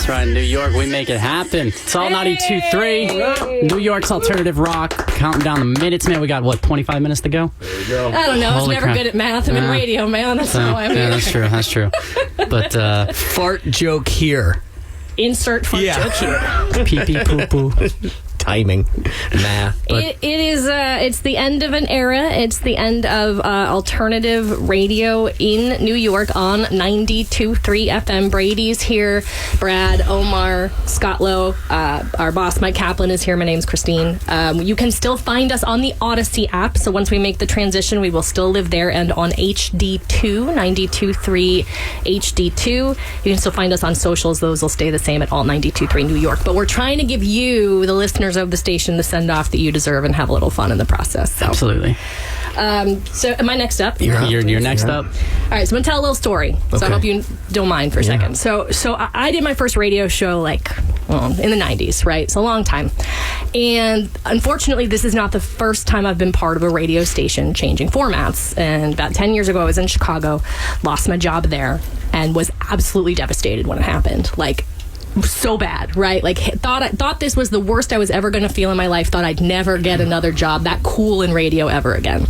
That's right, New York, we make it happen. It's all 92.3, New York's alternative rock. Counting down the minutes, man. We got, 25 minutes to go? There you go. I don't know. I was never crap. good at math. I'm in radio, man. That's how I'm Yeah, that's true. But, Fart joke here. insert fart joke here. pee-pee, poo-poo. Timing. Math. It is, it's the end of an era. It's the end of alternative radio in New York on 92.3 FM. Brady's here. Brad, Omar, Scott Lowe, our boss, Mike Kaplan, is here. My name's Christine. You can still find us on the Odyssey app. So once we make the transition, we will still live there and on HD2, 92.3 HD2. You can still find us on socials. Those will stay the same at Alt 92.3 New York. But we're trying to give you, the listeners of the station, the send-off that you deserve and have a little fun in the process. So. Absolutely. So am I next up? You're next up. All right, so I'm going to tell a little story. So I hope you don't mind for a second. So I did my first radio show in the 90s, right? It's a long time. And unfortunately, this is not the first time I've been part of a radio station changing formats. And about 10 years ago, I was in Chicago, lost my job there, and was absolutely devastated when it happened. So bad, right? Thought this was the worst I was ever going to feel in my life. Thought I'd never get another job that cool in radio ever again.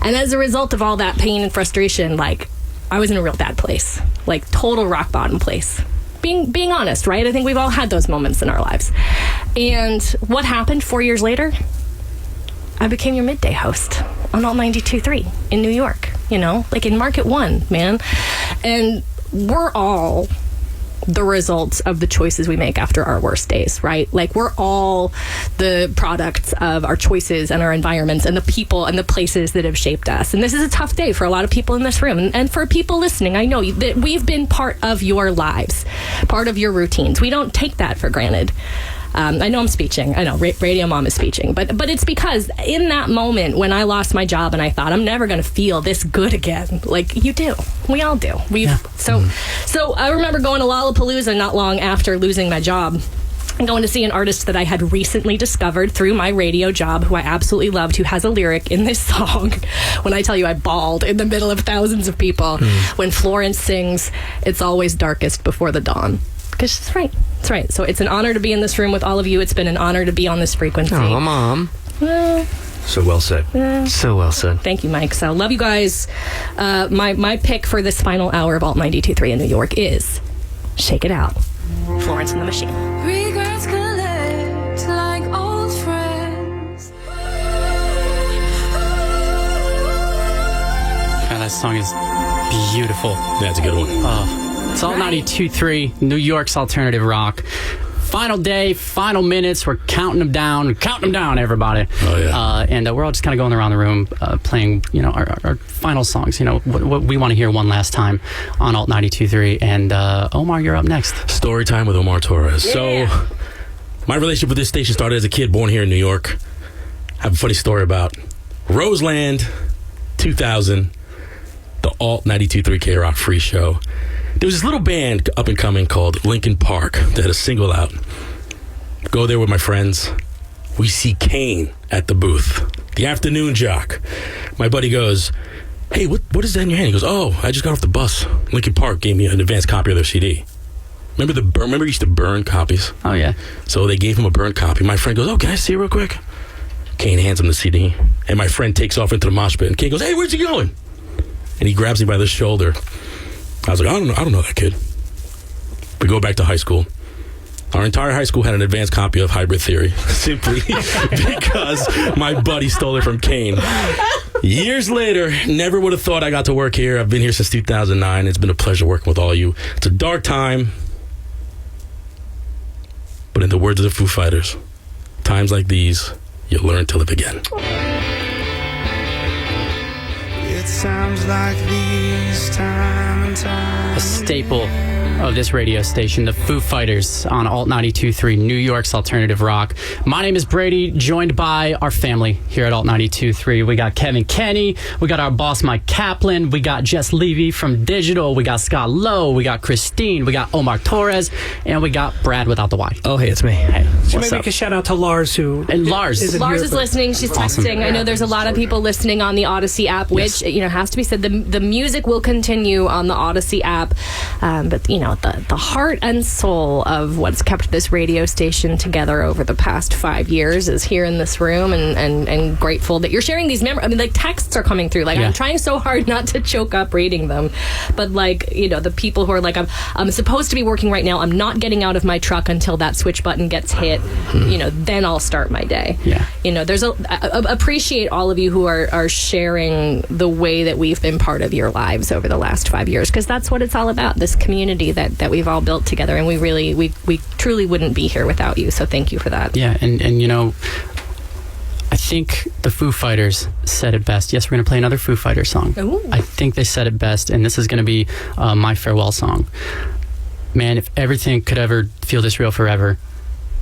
And as a result of all that pain and frustration, I was in a real bad place, total rock bottom place. Being honest, right? I think we've all had those moments in our lives. And what happened 4 years later? I became your midday host on Alt 92.3 in New York. In Market 1, man. And we're all the results of the choices we make after our worst days, right? We're all the products of our choices and our environments and the people and the places that have shaped us. And this is a tough day for a lot of people in this room. And for people listening, I know that we've been part of your lives, part of your routines. We don't take that for granted. I know I'm speeching. I know Radio Mom is speeching, but it's because in that moment when I lost my job and I thought I'm never going to feel this good again, you do. We all do. So I remember going to Lollapalooza not long after losing my job and going to see an artist that I had recently discovered through my radio job, who I absolutely loved, who has a lyric in this song. When I tell you I bawled in the middle of thousands of people when Florence sings, "It's always darkest before the dawn." Because it's right. It's right. So it's an honor to be in this room with all of you. It's been an honor to be on this frequency. Oh, Mom. So well said. So well said. Thank you, Mike. So love you guys. My pick for this final hour of Alt 92.3 in New York is Shake It Out. Florence and the Machine. Regrets collect like old friends. God, that song is beautiful. That's a good one. It's all 92.3, New York's alternative rock. Final day, final minutes. We're counting them down, everybody. Oh, yeah. And we're all just kind of going around the room playing, our final songs. What we want to hear one last time on Alt 92.3. And Omar, you're up next. Story time with Omar Torres. Yeah. So, my relationship with this station started as a kid born here in New York. I have a funny story about Roseland, 2000, the Alt 92.3 K-Rock free show. There was this little band up and coming called Linkin Park that had a single out. Go there with my friends. We see Kane at the booth, the afternoon jock. My buddy goes, "Hey, what is that in your hand?" He goes, "Oh, I just got off the bus. Linkin Park gave me an advanced copy of their CD." Remember you used to burn copies? Oh, yeah. So they gave him a burned copy. My friend goes, "Oh, can I see it real quick?" Kane hands him the CD, and my friend takes off into the mosh pit. And Kane goes, "Hey, where's he going?" And he grabs me by the shoulder. I was like, I don't know that kid. We go back to high school. Our entire high school had an advanced copy of Hybrid Theory, simply because my buddy stole it from Kane. Years later, never would have thought I got to work here. I've been here since 2009. It's been a pleasure working with all of you. It's a dark time, but in the words of the Foo Fighters, times like these, you learn to live again. It sounds like these time and time. A staple of this radio station, the Foo Fighters on Alt 92.3, New York's alternative rock. My name is Brady, joined by our family here at Alt 92.3. We got Kevin Kenny, we got our boss Mike Kaplan, we got Jess Levy from Digital, we got Scott Lowe, we got Christine, we got Omar Torres, and we got Brad without the Y. Oh, hey, it's me. Hey, Should what's maybe up? make a shout out to Lars, who And Lars. Lars is listening. She's texting. I know there's a lot of people listening on the Odyssey app, which has to be said. The music will continue on the Odyssey app, but the heart and soul of what's kept this radio station together over the past 5 years is here in this room, and grateful that you're sharing these memories. I mean, like, texts are coming through. Like, I'm trying so hard not to choke up reading them, but like, the people who are like, I'm supposed to be working right now. I'm not getting out of my truck until that switch button gets hit. Then I'll start my day. Yeah. There's appreciate all of you who are sharing the way that we've been part of your lives over the last 5 years, because that's what it's all about, this community that we've all built together, and we truly wouldn't be here without you, so thank you for that. Yeah, and I think the Foo Fighters said it best. Yes, we're going to play another Foo Fighters song. Ooh. I think they said it best, and this is going to be my farewell song. Man, if everything could ever feel this real forever,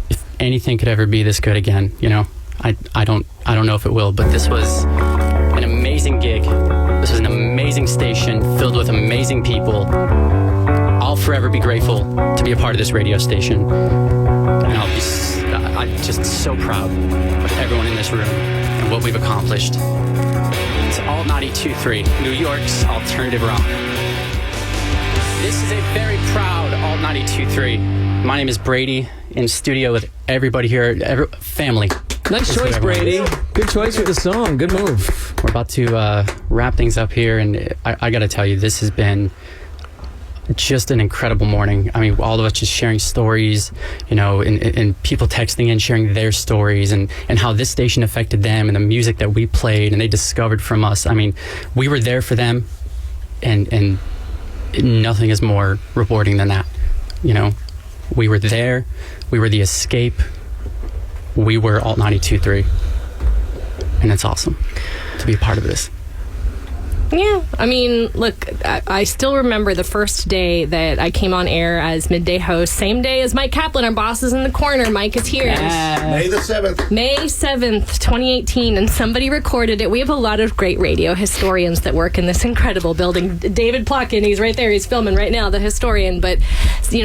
if anything could ever be this good again, I don't know if it will, but this was an amazing gig. This was an amazing station filled with amazing people. I'll forever be grateful to be a part of this radio station, and I'm just so proud of everyone in this room and what we've accomplished. It's Alt 92.3, New York's alternative rock. This is a very proud Alt 92.3. My name is Brady, in studio with everybody here, family. Nice choice, Brady. Good choice with the song. Good move. We're about to wrap things up here, and I got to tell you, this has been just an incredible morning. I mean, all of us just sharing stories, and people texting in, sharing their stories, and how this station affected them, and the music that we played and they discovered from us. I mean, we were there for them, and nothing is more rewarding than that. We were there. We were the escape. We were Alt 92.3, and it's awesome to be a part of this. Yeah, I mean, look, I still remember the first day that I came on air as midday host, same day as Mike Kaplan, our boss is in the corner. Mike is here. May the 7th. May 7th, 2018, and somebody recorded it. We have a lot of great radio historians that work in this incredible building. David Plotkin, he's right there. He's filming right now, the historian. But,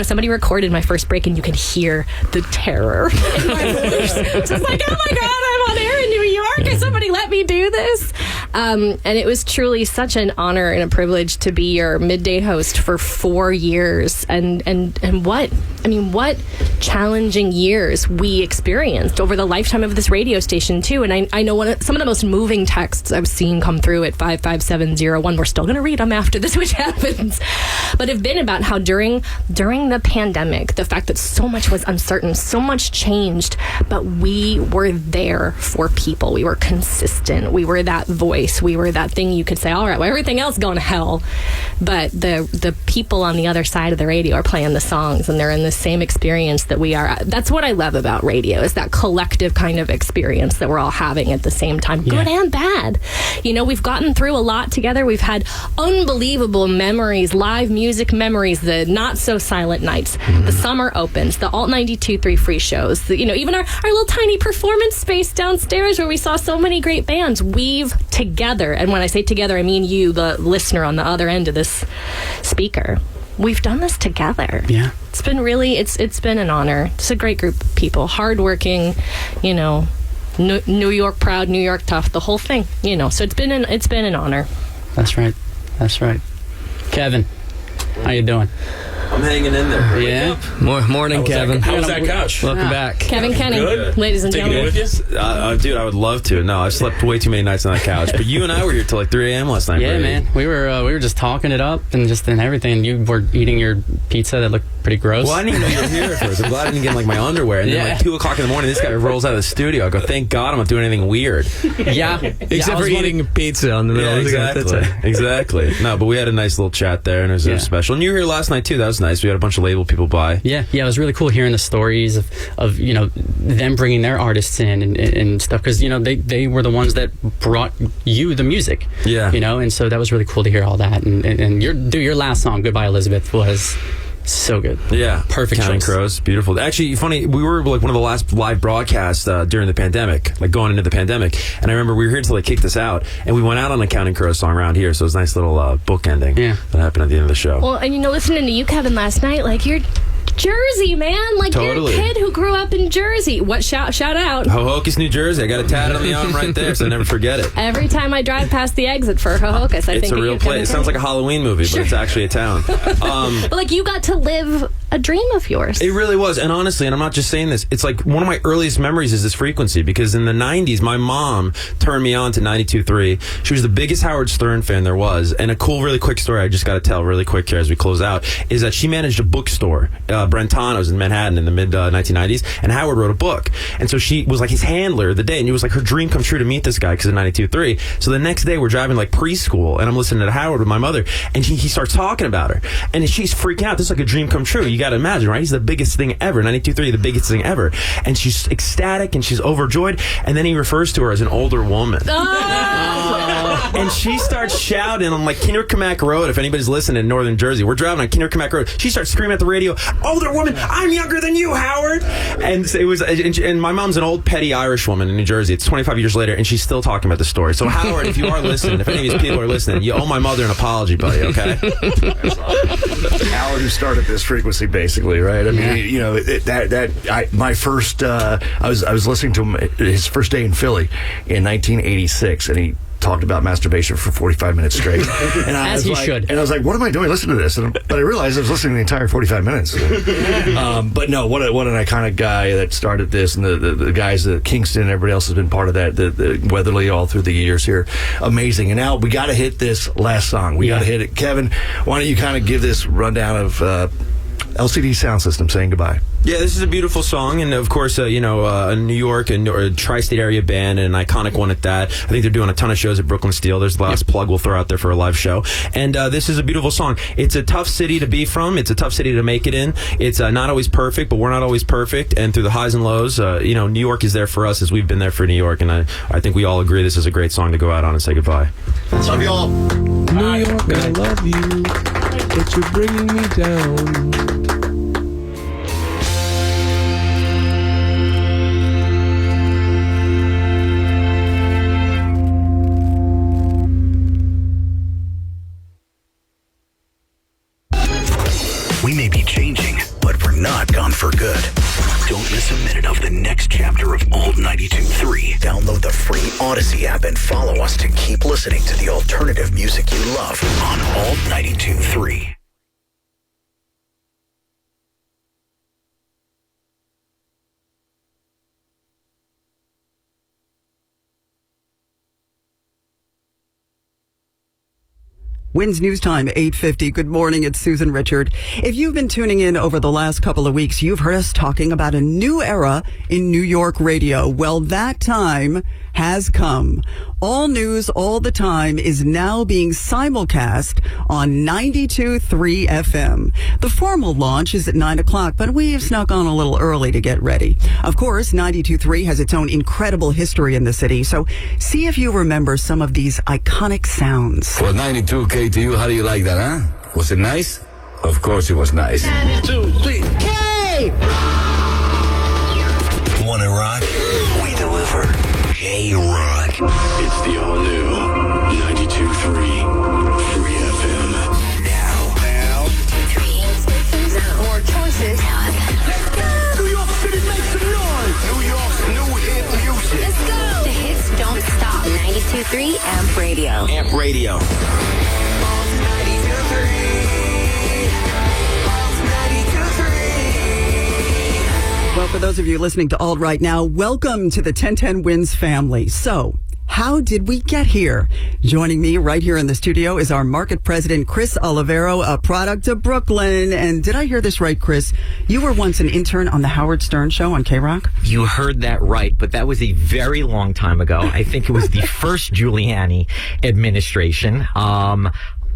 somebody recorded my first break, and you can hear the terror in my voice. It's just like, oh my God, I'm on air in New York. Can somebody let me do this? And it was truly such an honor and a privilege to be your midday host for 4 years, and what challenging years we experienced over the lifetime of this radio station too. And I know some of the most moving texts I've seen come through at 55701. We're still going to read them after the switch happens, but have been about how during the pandemic, the fact that so much was uncertain, so much changed, but we were there for people. We were consistent. We were that voice. We were that thing you could say, all right, well, everything else going to hell, but the people on the other side of the radio are playing the songs, and they're in the same experience that we are. That's what I love about radio, is that collective kind of experience that we're all having at the same time, good and bad. We've gotten through a lot together. We've had unbelievable memories, live music memories, the not so silent nights, the summer opens, the Alt 92.3 free shows, even our little tiny performance space downstairs where we saw so many great bands weave together. And when I say together, I mean you, the listener on the other end of this speaker. We've done this together. Yeah. It's been really, it's been an honor. It's a great group of people, hardworking, New York proud, New York tough, the whole thing, so it's been an honor. That's right. Kevin, how you doing? I'm hanging in there. Yeah. Morning, Kevin. How was that couch? Welcome back. Kevin Kenny, Good. ladies and Taking it gentlemen. with you? Dude, I would love to. No, I've slept way too many nights on that couch. But you and I were here till like 3 a.m. last night. Yeah, Brady. man. We were just talking it up and everything. You were eating your pizza that looked pretty gross. Well, I didn't even know you were here at first. I'm glad I didn't get my underwear. And then 2 o'clock in the morning, this guy rolls out of the studio. I go, thank God I'm not doing anything weird. Yeah. Except for eating pizza on the middle of the exactly. That's it. Exactly. No, but we had a nice little chat there, and it was special. And you were here last night, too. That was nice. We had a bunch of label people by. Yeah, it was really cool hearing the stories of them bringing their artists in and stuff, because they were the ones that brought you the music. Yeah. And so that was really cool to hear all that. And your last song, Goodbye Elizabeth, was so good. Yeah. Perfect Counting choice. Crows. Beautiful. Actually, funny, we were like one of the last live broadcasts during the pandemic, like going into the pandemic. And I remember we were here until they kicked us out, and we went out on a Counting Crows song around here. So it was a nice little book ending that happened at the end of the show. Well, and listening to you, Kevin, last night, like you're Jersey, man. Like, Totally. you're a kid who grew up in Jersey. What shout out. Hohokus, New Jersey. I got it tatted on the arm right there, so I never forget it. Every time I drive past the exit for Hohokus, I It's think a real place. It sounds like a Halloween movie, but it's actually a town. But like, you got to live a dream of yours. It really was. And honestly, and I'm not just saying this, it's like one of my earliest memories is this frequency, because in the 90s, my mom turned me on to 92.3. She was the biggest Howard Stern fan there was. And a cool, really quick story I just got to tell really quick here as we close out is that she managed a bookstore, Brentano's in Manhattan in the mid 1990s, and Howard wrote a book. And so she was like his handler the day, and it was like her dream come true to meet this guy because of 92.3. So the next day we're driving like preschool, and I'm listening to Howard with my mother, and he starts talking about her, and she's freaking out. This is like a dream come true. You got to imagine, right? He's the biggest thing ever. 92.3, the biggest thing ever. And she's ecstatic and she's overjoyed. And then he refers to her as an older woman. And she starts shouting on like Kinnerkamak Road. If anybody's listening in northern Jersey, we're driving on Kinnerkamak Road. She starts screaming at the radio, "Older woman, I'm younger than you, Howard." And it was, and my mom's an old petty Irish woman in New Jersey. It's 25 years later, and she's still talking about the story. So Howard, if you are listening, if any of these people are listening, you owe my mother an apology, buddy. Okay. Howard, who started this frequency, basically, right? I mean, you know, my first, I was listening to him his first day in Philly in 1986, and he talked about masturbation for 45 minutes straight. And As he should. And I was like, what am I doing? Listen to this. But I realized I was listening to the entire 45 minutes. But no, what an iconic guy that started this, and the guys at Kingston and everybody else has been part of that, the Weatherly all through the years here. Amazing. And now we got to hit this last song. We got to hit it. Kevin, why don't you kind of give this rundown of LCD Sound System saying goodbye? Yeah, this is a beautiful song, and of course, a New York and a tri-state area band, and an iconic one at that. I think they're doing a ton of shows at Brooklyn Steel. There's the last plug we'll throw out there for a live show. And this is a beautiful song. It's a tough city to be from. It's a tough city to make it in. It's not always perfect, but we're not always perfect. And through the highs and lows, New York is there for us as we've been there for New York. And I think we all agree this is a great song to go out on and say goodbye. Love you all. New York, I love you, but you're bringing me down. We may be changing, but we're not gone for good. Don't miss a minute of the next chapter of Alt 92.3. Download the free Odyssey app and follow us to keep listening to the alternative music you love on Alt 92.3. WNYL News Time, 8:50. Good morning. It's Susan Richard. If you've been tuning in over the last couple of weeks, you've heard us talking about a new era in New York radio. Well, that time has come. All news all the time is now being simulcast on 92.3 FM. The formal launch is at 9 o'clock, but we have snuck on a little early to get ready. Of course, 92.3 has its own incredible history in the city, so see if you remember some of these iconic sounds. For 92 KTU, how do you like that, huh? Was it nice? Of course it was nice. 1, 2, 3, K! Wanna rock? We deliver. K-Rock. It's the all-new 92.3 Free FM. Now. More choices. Let's go! New York City, make some noise! New York's new hit music. Let's go. The hits don't stop. 92.3 Amp Radio. Amp Radio. Well, for those of you listening to Alt right now, welcome to the 1010 WNYL family. So, how did we get here? Joining me right here in the studio is our market president, Chris Olivero, a product of Brooklyn. And did I hear this right, Chris? You were once an intern on the Howard Stern Show on K-Rock? You heard that right, but that was a very long time ago. I think it was the first Giuliani administration.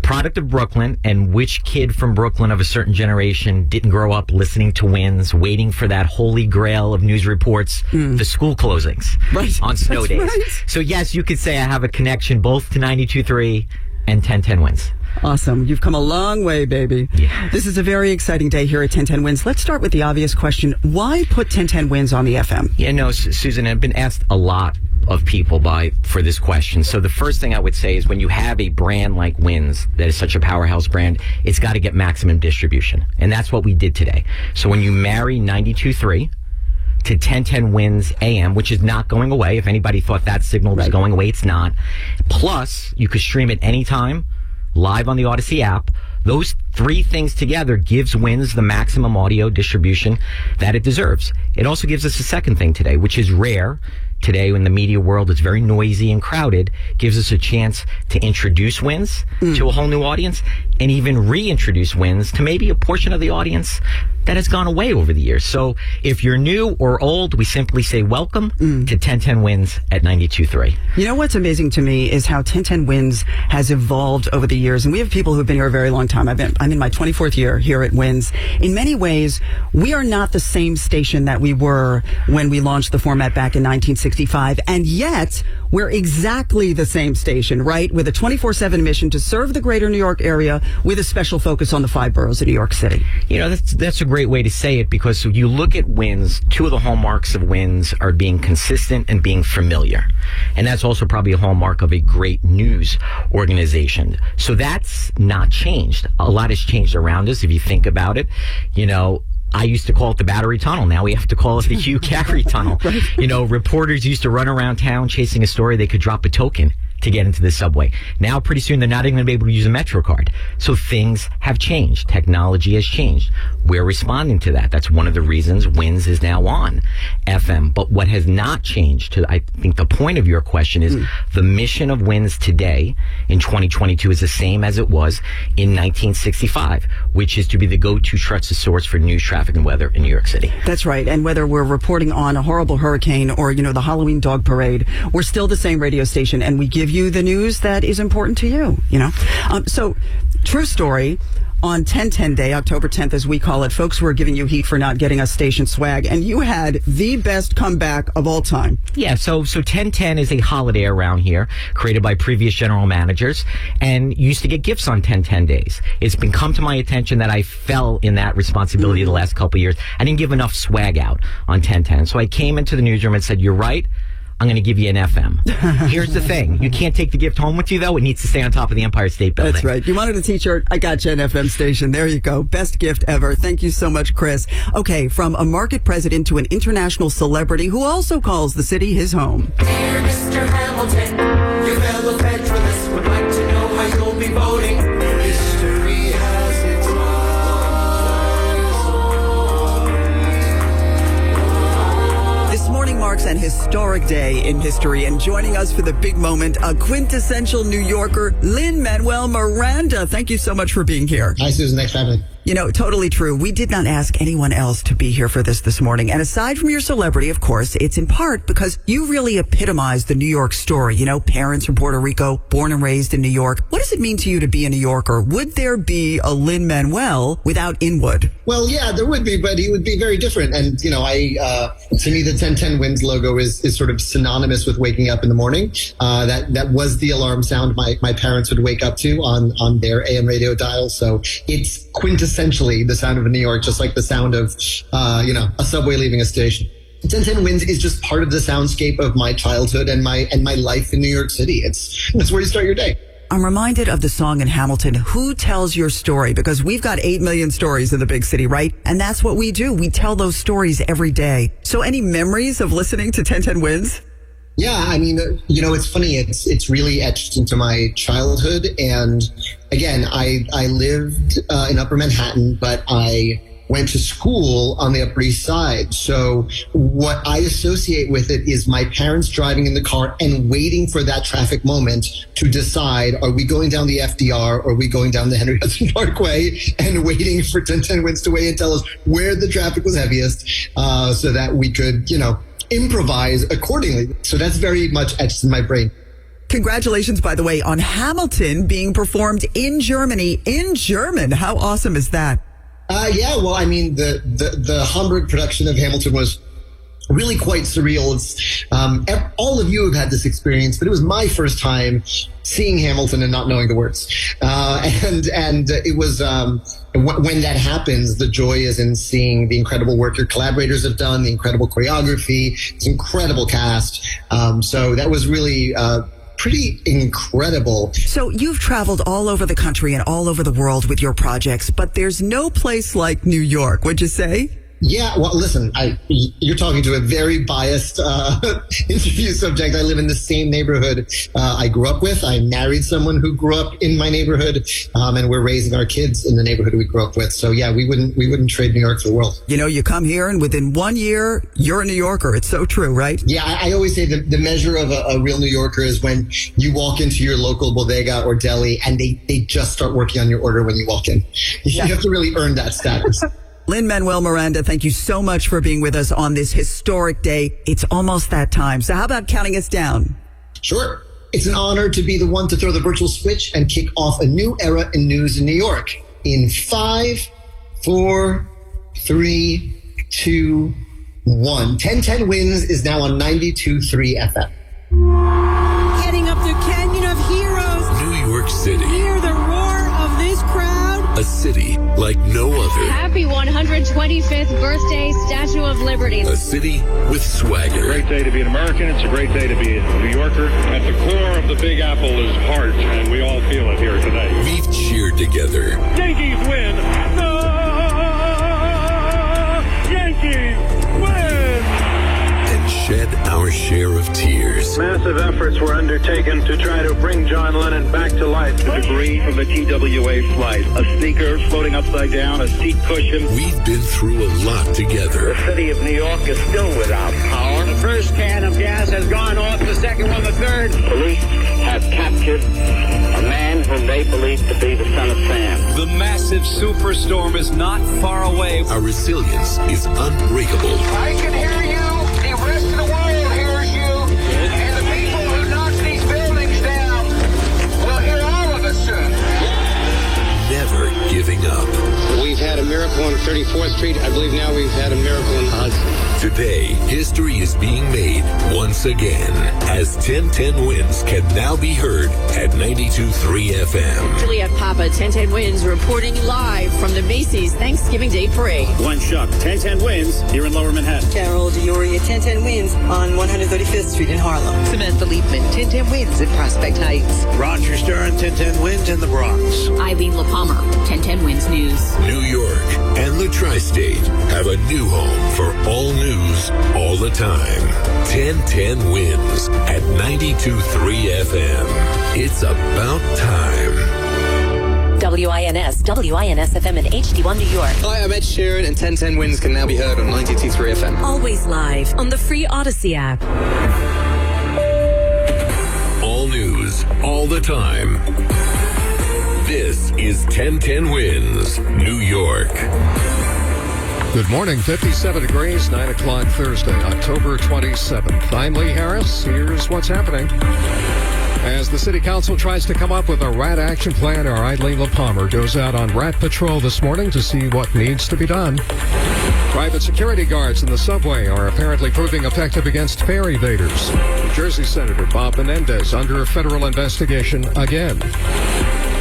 Product of Brooklyn, and which kid from Brooklyn of a certain generation didn't grow up listening to WNYL, waiting for that holy grail of news reports, the school closings on snow days. Right. So yes, you could say I have a connection both to 92.3 and 1010 WNYL. Awesome. You've come a long way, baby. Yeah. This is a very exciting day here at 1010 WNYL. Let's start with the obvious question. Why put 1010 WNYL on the FM? Yeah, no, Susan, I've been asked a lot of people for this question. So the first thing I would say is when you have a brand like Wins that is such a powerhouse brand, it's got to get maximum distribution. And that's what we did today. So when you marry 92.3 to 1010 Wins AM, which is not going away. If anybody thought that signal was going away, it's not. Plus, you could stream it anytime, live on the Odyssey app. Those three things together gives Wins the maximum audio distribution that it deserves. It also gives us a second thing today, which is rare. Today, in the media world, it's very noisy and crowded. Gives us a chance to introduce Wins to a whole new audience and even reintroduce Wins to maybe a portion of the audience that has gone away over the years. So if you're new or old, we simply say welcome to 1010 Wins at 92.3. You know what's amazing to me is how 1010 Wins has evolved over the years. And we have people who've been here a very long time. I'm in my 24th year here at Wins. In many ways, we are not the same station that we were when we launched the format back in 1965. And yet, we're exactly the same station, right? With a 24/7 mission to serve the greater New York area with a special focus on the 5 boroughs of New York City. You know, that's a great way to say it, because you look at Wins, two of the hallmarks of Wins are being consistent and being familiar. And that's also probably a hallmark of a great news organization. So that's not changed. A lot has changed around us if you think about it. You know, I used to call it the Battery Tunnel. Now we have to call it the Hugh Carey Tunnel. Right. You know, reporters used to run around town chasing a story. They could drop a token to get into the subway. Now, pretty soon, they're not even going to be able to use a Metro card. So things have changed. Technology has changed. We're responding to that. That's one of the reasons Wins is now on FM. But what has not changed, I think the point of your question is the mission of Wins today in 2022 is the same as it was in 1965, which is to be the go-to trusted source for news, traffic, and weather in New York City. That's right. And whether we're reporting on a horrible hurricane or, you know, the Halloween dog parade, we're still the same radio station, and we give you the news that is important to you, you know. So, true story. On 1010 Day, October 10th, as we call it, folks were giving you heat for not getting us station swag, and you had the best comeback of all time. Yeah, so 1010 is a holiday around here, created by previous general managers, and used to get gifts on 1010 days. It's been come to my attention that I fell in that responsibility the last couple of years. I didn't give enough swag out on 1010, so I came into the newsroom and said, "You're right. I'm going to give you an FM." Here's the thing. You can't take the gift home with you, though. It needs to stay on top of the Empire State Building. That's right. You wanted a t-shirt? I got you an FM station. There you go. Best gift ever. Thank you so much, Chris. Okay, from a market president to an international celebrity who also calls the city his home. Dear Mr. Hamilton, your fellow Federalists would like to know how you'll be voting. History has its This morning marks an historic day in history, and joining us for the big moment, a quintessential New Yorker, Lin-Manuel Miranda. Thank you so much for being here. Hi, Susan. Thanks for having me. You know, totally true. We did not ask anyone else to be here for this morning. And aside from your celebrity, of course, it's in part because you really epitomize the New York story. You know, parents from Puerto Rico, born and raised in New York. What does it mean to you to be a New Yorker? Would there be a Lin-Manuel without Inwood? Well, yeah, there would be, but he would be very different. And, you know, to me, the 1010 Wins logo is sort of synonymous with waking up in the morning. That was the alarm sound my parents would wake up to on their AM radio dial. So it's quintessentially the sound of New York, just like the sound of, a subway leaving a station. 1010 Wins is just part of the soundscape of my childhood and my life in New York City. That's where you start your day. I'm reminded of the song in Hamilton, Who Tells Your Story? Because we've got 8 million stories in the big city, right? And that's what we do. We tell those stories every day. So any memories of listening to 1010 Wins? Yeah, I mean, it's funny. It's really etched into my childhood. And again, I lived in Upper Manhattan, but I went to school on the Upper East Side. So what I associate with it is my parents driving in the car and waiting for that traffic moment to decide, are we going down the FDR or are we going down the Henry Hudson Parkway, and waiting for 1010 Wins to weigh and tell us where the traffic was heaviest, so that we could, improvise accordingly. So that's very much etched in my brain. Congratulations, by the way, on Hamilton being performed in Germany in German. How awesome is that? Yeah, well, I mean, the Hamburg production of Hamilton was really quite surreal. It's all of you have had this experience, but it was my first time seeing Hamilton and not knowing the words. And it was when that happens, the joy is in seeing the incredible work your collaborators have done, the incredible choreography, this incredible cast. So that was really pretty incredible. So you've traveled all over the country and all over the world with your projects, but there's no place like New York, would you say? Yeah, well, listen, you're talking to a very biased interview subject. I live in the same neighborhood I grew up with. I married someone who grew up in my neighborhood, and we're raising our kids in the neighborhood we grew up with. So yeah, we wouldn't trade New York for the world. You know, you come here and within 1 year, you're a New Yorker. It's so true, right? Yeah, I always say the measure of a real New Yorker is when you walk into your local bodega or deli and they just start working on your order when you walk in. You have to really earn that status. Lin-Manuel Miranda, thank you so much for being with us on this historic day. It's almost that time. So how about counting us down? Sure. It's an honor to be the one to throw the virtual switch and kick off a new era in news in New York. In 5, 4, 3, 2, 1. 1010 Wins is now on 92.3 FM. Heading up the Canyon of Heroes. New York City. Hear the roar of this crowd. A city like no other. Happy 125th birthday, Statue of Liberty. A city with swagger. It's a great day to be an American. It's a great day to be a New Yorker. At the core of the Big Apple is heart, and we all feel it here today. We've cheered together. Yankees win. No! Yankees win! And shed our share of tears. Massive efforts were undertaken to try to bring John Lennon back to life. The debris from the TWA flight. A sneaker floating upside down, a seat cushion. We've been through a lot together. The city of New York is still without power. The first can of gas has gone off, the second one, the third. Police have captured a man whom they believe to be the son of Sam. The massive superstorm is not far away. Our resilience is unbreakable. I can hear you. The rest of the world hears you. And the people who knocked these buildings down will hear all of us soon. Never giving up. We've had a miracle on 34th Street. I believe now we've had a miracle in Hudson. Today, history is being made once again as 1010 Wins can now be heard at 92.3 FM. Juliet Papa, 1010 Wins, reporting live from the Macy's Thanksgiving Day Parade. Glenn Schuck, 1010 Wins, here in Lower Manhattan. Carol DeOria, 1010 Wins on 135th Street in Harlem. Samantha Liebman, 1010 Wins in Prospect Heights. Roger Stern, 1010 Wins in the Bronx. Eileen LaPalmer, 1010 Wins News. New York and the Tri-State have a new home for all news all the time. 1010 Wins at 92.3 FM. It's about time. WINS FM in HD1 New York. Hi, I'm Ed Sheeran, and 1010 Wins can now be heard on 92.3 FM. Always live on the free Odyssey app. All news, all the time. This is 1010 Wins, New York. Good morning, 57 degrees, 9 o'clock Thursday, October 27th. I'm Lee Harris. Here's what's happening. As the City Council tries to come up with a rat action plan, our Eileen LaPalmer goes out on rat patrol this morning to see what needs to be done. Private security guards in the subway are apparently proving effective against fare evaders. New Jersey Senator Bob Menendez under a federal investigation again.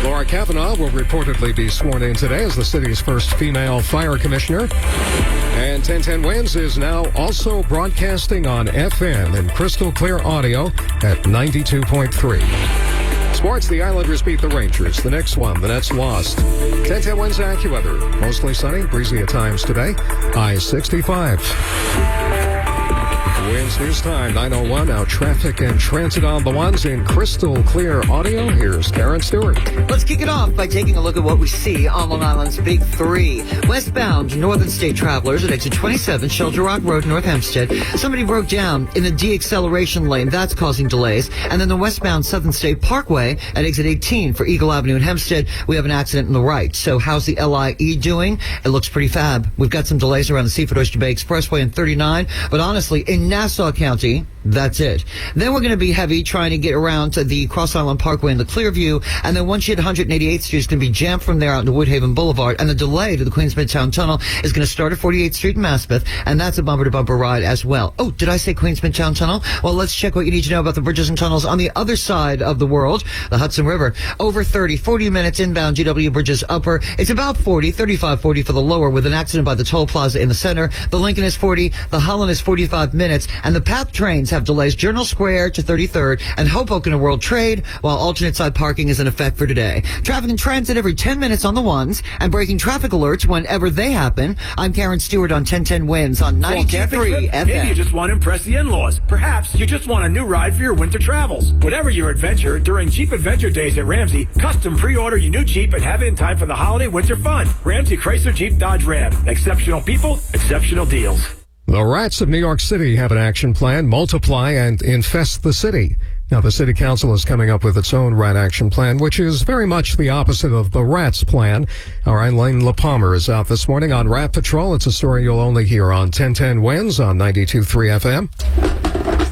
Laura Kavanaugh will reportedly be sworn in today as the city's first female fire commissioner. And 1010 Wins is now also broadcasting on FM in crystal clear audio at 92.3. Sports, the Islanders beat the Rangers. The Knicks won. The Nets lost. 1010 Wins AccuWeather. Mostly sunny, breezy at times today. High 65. Wins News Time, 9:01. Now traffic and transit on the ones in crystal clear audio. Here's Karen Stewart. Let's kick it off by taking a look at what we see on Long Island's Big Three. Westbound Northern State travelers at exit 27, Shelter Rock Road, North Hempstead. Somebody broke down in the de-acceleration lane. That's causing delays. And then the westbound Southern State Parkway at exit 18 for Eagle Avenue in Hempstead. We have an accident on the right. So how's the LIE doing? It looks pretty fab. We've got some delays around the Seaford Oyster Bay Expressway and 39. But honestly, in Nassau County, That's it. Then we're going to be heavy trying to get around to the Cross Island Parkway and the Clearview. And then once you hit 188th Street, it's going to be jammed from there out into Woodhaven Boulevard. And the delay to the Queens Midtown Tunnel is going to start at 48th Street in Maspeth. And that's a bumper-to-bumper ride as well. Oh, did I say Queens Midtown Tunnel? Well, let's check what you need to know about the bridges and tunnels on the other side of the world, the Hudson River. Over 40 minutes inbound GW Bridges upper. It's about 35, 40 for the lower with an accident by the toll plaza in the center. The Lincoln is 40, the Holland is 45 minutes, and the PATH trains have delays Journal Square to 33rd and Hoboken to World Trade, while alternate side parking is in effect for today. Traffic and transit every 10 minutes on the ones and breaking traffic alerts whenever they happen. I'm Karen Stewart on 1010 Winds on 92.3 FM. Maybe you just want to impress the in-laws. Perhaps you just want a new ride for your winter travels. Whatever your adventure, during Jeep Adventure Days at Ramsey, custom pre-order your new Jeep and have it in time for the holiday winter fun. Ramsey Chrysler Jeep Dodge Ram. Exceptional people, exceptional deals. The rats of New York City have an action plan, multiply and infest the city. Now, the city council is coming up with its own rat action plan, which is very much the opposite of the rats plan. Our Lin LaPalmer is out this morning on Rat Patrol. It's a story you'll only hear on 1010 Winds on 92.3 FM.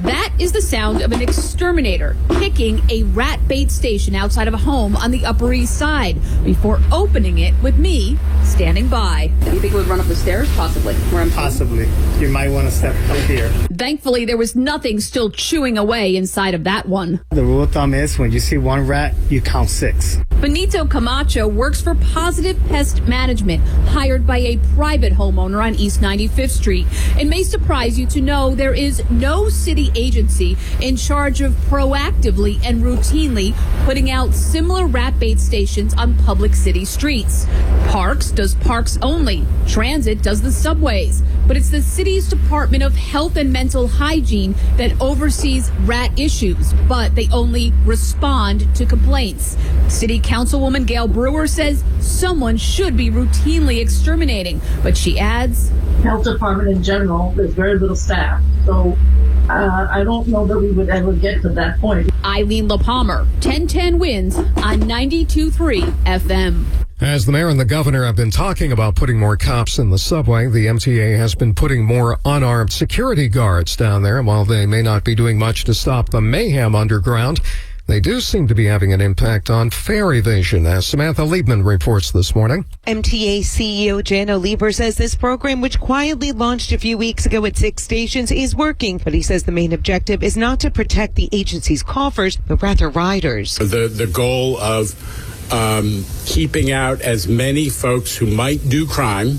That is the sound of an exterminator picking a rat bait station outside of a home on the Upper East Side before opening it with me standing by. Do you think it would run up the stairs? Possibly. Possibly. You might want to step up here. Thankfully, there was nothing still chewing away inside of that one. The rule of thumb is when you see one rat, you count 6. Benito Camacho works for Positive Pest Management, hired by a private homeowner on East 95th Street. It may surprise you to know there is no city agency in charge of proactively and routinely putting out similar rat bait stations on public city streets. Parks does parks only. Transit does the subways. But it's the city's Department of Health and Mental Hygiene that oversees rat issues, but they only respond to complaints. City Councilwoman Gail Brewer says someone should be routinely exterminating, but she adds, Health Department in general, there's very little staff, so I don't know that we would ever get to that point. Eileen LaPalmer, 1010 Winds on 92.3 FM. As the mayor and the governor have been talking about putting more cops in the subway, the MTA has been putting more unarmed security guards down there. And while they may not be doing much to stop the mayhem underground, they do seem to be having an impact on fare evasion, as Samantha Liebman reports this morning. MTA CEO Jano Lieber says this program, which quietly launched a few weeks ago at 6 stations, is working. But he says the main objective is not to protect the agency's coffers, but rather riders. The goal of keeping out as many folks who might do crime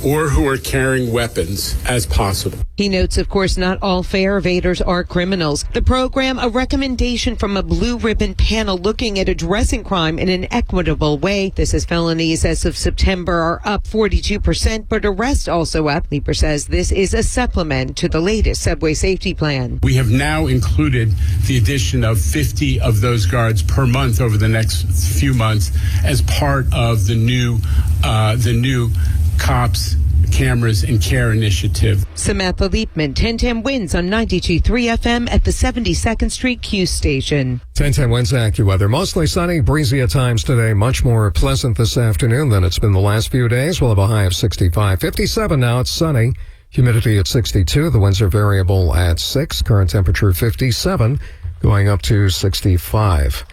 or who are carrying weapons as possible. He notes, of course, not all fare evaders are criminals. The program, a recommendation from a blue ribbon panel looking at addressing crime in an equitable way. This is felonies as of September are up 42%, but arrests also up. Lieber says this is a supplement to the latest subway safety plan. We have now included the addition of 50 of those guards per month over the next few months as part of the new Cops, Cameras, and Care initiative. Samantha Liebman, 1010 Winds on 92.3 FM at the 72nd Street Q station. 1010 Winds AccuWeather. Mostly sunny, breezy at times today. Much more pleasant this afternoon than it's been the last few days. We'll have a high of 65. 57 now. It's sunny. Humidity at 62. The winds are variable at 6. Current temperature 57, going up to 65.